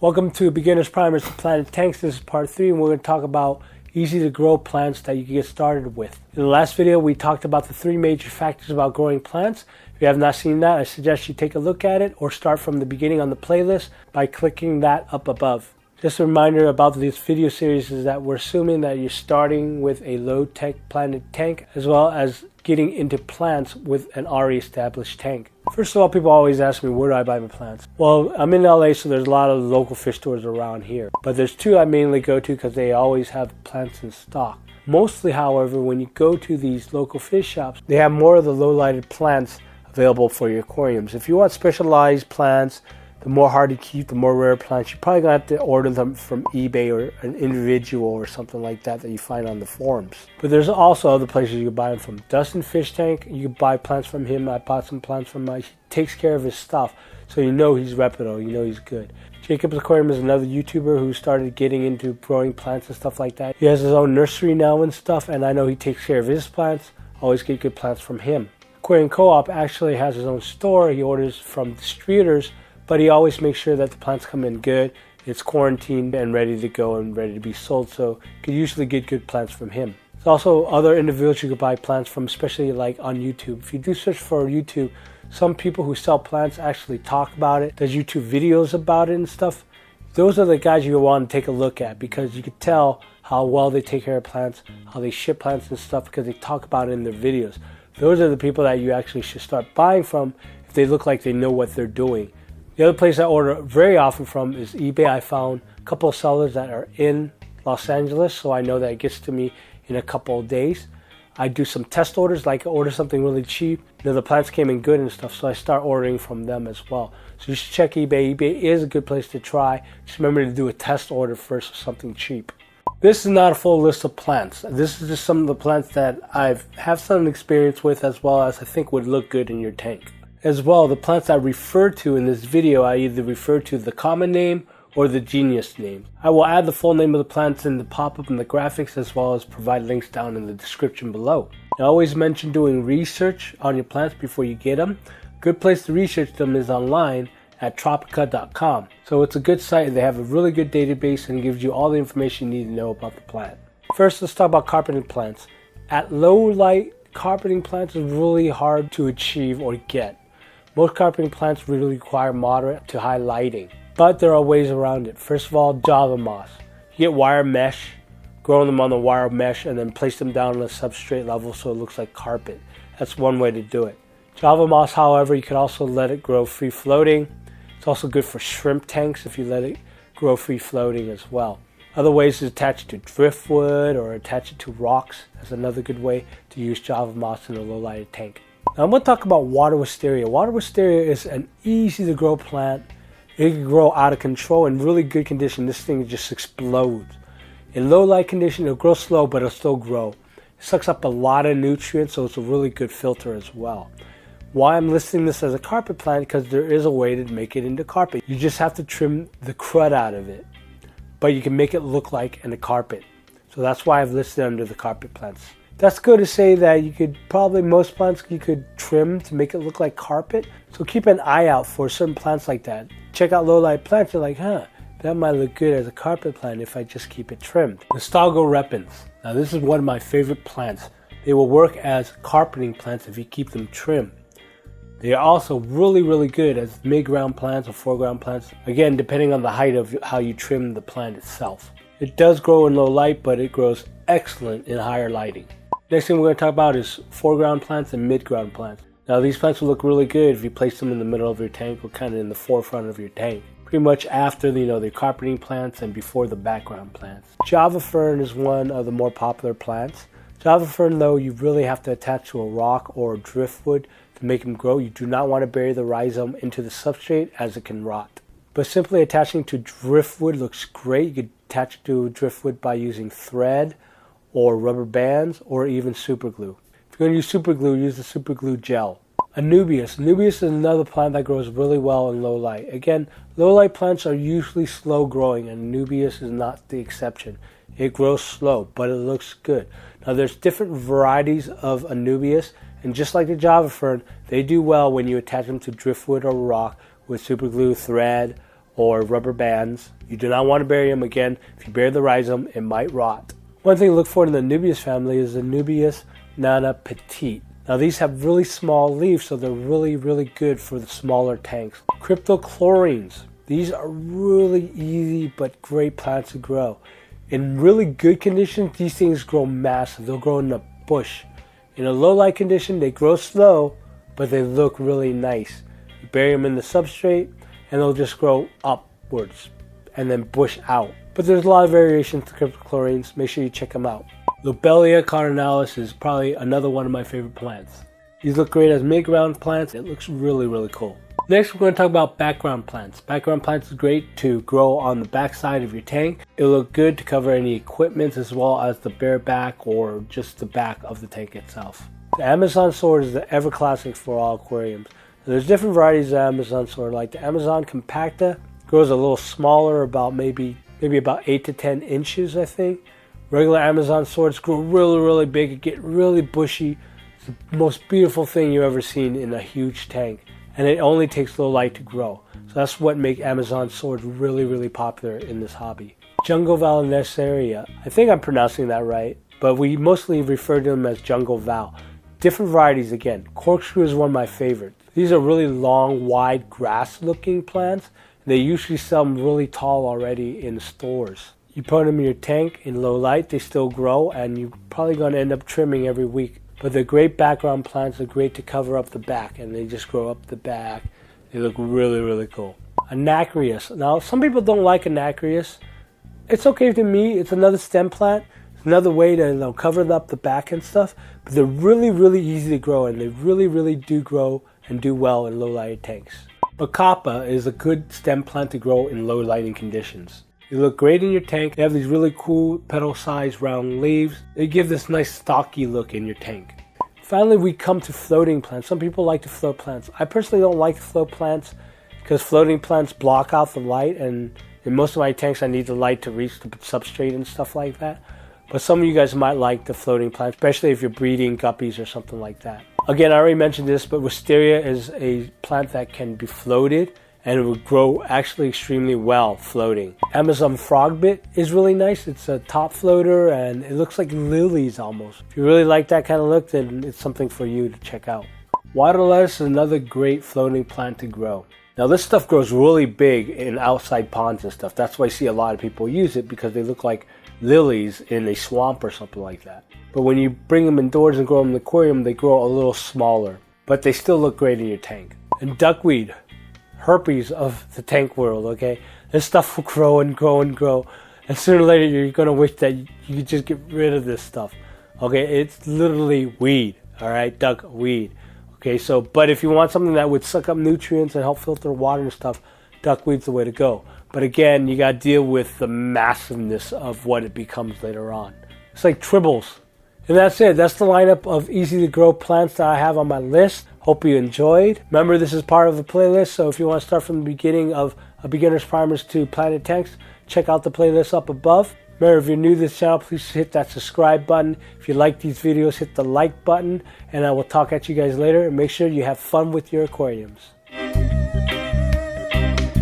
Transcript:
Welcome to Beginner's Primers to Planted Tanks. This is part 3 and we're going to talk about easy to grow plants that you can get started with. In the last video we talked about the 3 major factors about growing plants. If you have not seen that, I suggest you take a look at it or start from the beginning on the playlist by clicking that up above. Just a reminder about this video series is that we're assuming that you're starting with a low-tech planted tank as well as getting into plants with an already established tank. First of all, people always ask me, where do I buy my plants? Well, I'm in LA, so there's a lot of local fish stores around here. But there's 2 I mainly go to because they always have plants in stock. Mostly, however, when you go to these local fish shops, they have more of the low-lighted plants available for your aquariums. If you want specialized plants, the more hard to keep, the more rare plants, you're probably going to have to order them from eBay or an individual or something like that you find on the forums. But there's also other places you can buy them from. Dustin Fish Tank, you can buy plants from him. I bought some plants from him. He takes care of his stuff, so you know he's reputable, you know he's good. Jacob's Aquarium is another YouTuber who started getting into growing plants and stuff like that. He has his own nursery now and stuff, and I know he takes care of his plants. Always get good plants from him. Aquarium Co-op actually has his own store. He orders from distributors, but he always makes sure that the plants come in good, it's quarantined and ready to go and ready to be sold, so you can usually get good plants from him. There's also other individuals you can buy plants from, especially like on YouTube. If you do search for YouTube, some people who sell plants actually talk about it. There's YouTube videos about it and stuff. Those are the guys you want to take a look at because you can tell how well they take care of plants, how they ship plants and stuff because they talk about it in their videos. Those are the people that you actually should start buying from if they look like they know what they're doing. The other place I order very often from is eBay. I found a couple of sellers that are in Los Angeles, so I know that it gets to me in a couple of days. I do some test orders, like I order something really cheap. The plants came in good and stuff, so I start ordering from them as well. So you should check eBay. eBay is a good place to try. Just remember to do a test order first of something cheap. This is not a full list of plants. This is just some of the plants that I have some experience with as well as I think would look good in your tank. As well, the plants I refer to in this video, I either refer to the common name or the genius name. I will add the full name of the plants in the pop-up and the graphics as well as provide links down in the description below. I always mention doing research on your plants before you get them. A good place to research them is online at tropica.com. So it's a good site. They have a really good database and it gives you all the information you need to know about the plant. First, let's talk about carpeting plants. At low light, carpeting plants is really hard to achieve or get. Most carpeting plants really require moderate to high lighting, but there are ways around it. First of all, Java moss. You get wire mesh, grow them on the wire mesh, and then place them down on a substrate level so it looks like carpet. That's one way to do it. Java moss, however, you can also let it grow free floating. It's also good for shrimp tanks if you let it grow free floating as well. Other ways is attach it to driftwood or attach it to rocks. That's another good way to use Java moss in a low lighted tank. Now I'm going to talk about water wisteria. Water wisteria is an easy to grow plant. It can grow out of control in really good condition. This thing just explodes. In low light condition, it'll grow slow, but it'll still grow. It sucks up a lot of nutrients, so it's a really good filter as well. Why I'm listing this as a carpet plant? Because there is a way to make it into carpet. You just have to trim the crud out of it, but you can make it look like a carpet. So that's why I've listed it under the carpet plants. That's good to say that you could probably, most plants you could trim to make it look like carpet. So keep an eye out for certain plants like that. Check out low light plants, you're like, that might look good as a carpet plant if I just keep it trimmed. Nostalgo repens. Now this is one of my favorite plants. They will work as carpeting plants if you keep them trimmed. They are also really, really good as midground plants or foreground plants. Again, depending on the height of how you trim the plant itself. It does grow in low light, but it grows excellent in higher lighting. Next thing we're going to talk about is foreground plants and midground plants. Now these plants will look really good if you place them in the middle of your tank or kind of in the forefront of your tank. Pretty much after the carpeting plants and before the background plants. Java fern is one of the more popular plants. Java fern though, you really have to attach to a rock or a driftwood to make them grow. You do not want to bury the rhizome into the substrate as it can rot. But simply attaching to driftwood looks great. You could attach it to driftwood by using thread or rubber bands, or even super glue. If you're going to use super glue, use the super glue gel. Anubias. Anubias is another plant that grows really well in low light. Again, low light plants are usually slow growing, and Anubias is not the exception. It grows slow, but it looks good. Now there's different varieties of Anubias, and just like the Java fern, they do well when you attach them to driftwood or rock with super glue, thread, or rubber bands. You do not want to bury them. Again, if you bury the rhizome, it might rot. One thing to look for in the Nubius family is the Nubius nana petite. Now these have really small leaves, so they're really good for the smaller tanks. Cryptochlorines. These are really easy but great plants to grow. In really good conditions, these things grow massive. They'll grow in a bush. In a low light condition, they grow slow, but they look really nice. You bury them in the substrate, and they'll just grow upwards and then bush out. But there's a lot of variations to cryptochlorines. Make sure you check them out. Lobelia cardinalis is probably another one of my favorite plants. These look great as midground plants. It looks really cool. Next, we're going to talk about background plants. Background plants is great to grow on the back side of your tank. It'll look good to cover any equipment as well as the bare back or just the back of the tank itself. The Amazon sword is the ever classic for all aquariums. There's different varieties of Amazon sword, like the Amazon compacta grows a little smaller, about maybe about 8 to 10 inches, I think. Regular Amazon swords grow really big and get really bushy. It's the most beautiful thing you've ever seen in a huge tank. And it only takes low light to grow. So that's what makes Amazon swords really popular in this hobby. Jungle Valerineria. I think I'm pronouncing that right, but we mostly refer to them as Jungle Val. Different varieties again. Corkscrew is one of my favorites. These are really long, wide, grass-looking plants. They usually sell them really tall already in stores. You put them in your tank in low light, they still grow, and you're probably going to end up trimming every week. But they're great background plants. They're great to cover up the back, and they just grow up the back. They look really cool. Anacreus. Now, some people don't like Anacreus. It's okay to me. It's another stem plant. It's another way to cover up the back and stuff. But they're really easy to grow, and they really do grow and do well in low lighted tanks. Macapa is a good stem plant to grow in low lighting conditions. They look great in your tank. They have these really cool petal-sized round leaves. They give this nice stocky look in your tank. Finally, we come to floating plants. Some people like to float plants. I personally don't like to float plants because floating plants block out the light, and in most of my tanks I need the light to reach the substrate and stuff like that. But some of you guys might like the floating plants, especially if you're breeding guppies or something like that. Again, I already mentioned this, but wisteria is a plant that can be floated, and it will grow actually extremely well floating. Amazon frogbit is really nice. It's a top floater and it looks like lilies almost. If you really like that kind of look, then it's something for you to check out. Water lettuce is another great floating plant to grow. Now this stuff grows really big in outside ponds and stuff. That's why I see a lot of people use it, because they look like lilies in a swamp or something like that. But when you bring them indoors and grow them in the aquarium, they grow a little smaller, but they still look great in your tank. And duckweed. Herpes of the tank world, okay? This stuff will grow and grow, and sooner or later you're going to wish that you could just get rid of this stuff, okay? It's literally weed, all right? Duckweed, okay? So, but if you want something that would suck up nutrients and help filter water and stuff, duckweed's the way to go. But again, you got to deal with the massiveness of what it becomes later on. It's like tribbles. And that's it. That's the lineup of easy to grow plants that I have on my list. Hope you enjoyed. Remember, this is part of a playlist, so if you want to start from the beginning of a beginner's primers to planted tanks, check out the playlist up above. Remember, if you're new to this channel, please hit that subscribe button. If you like these videos, hit the like button, and I will talk at you guys later. And make sure you have fun with your aquariums.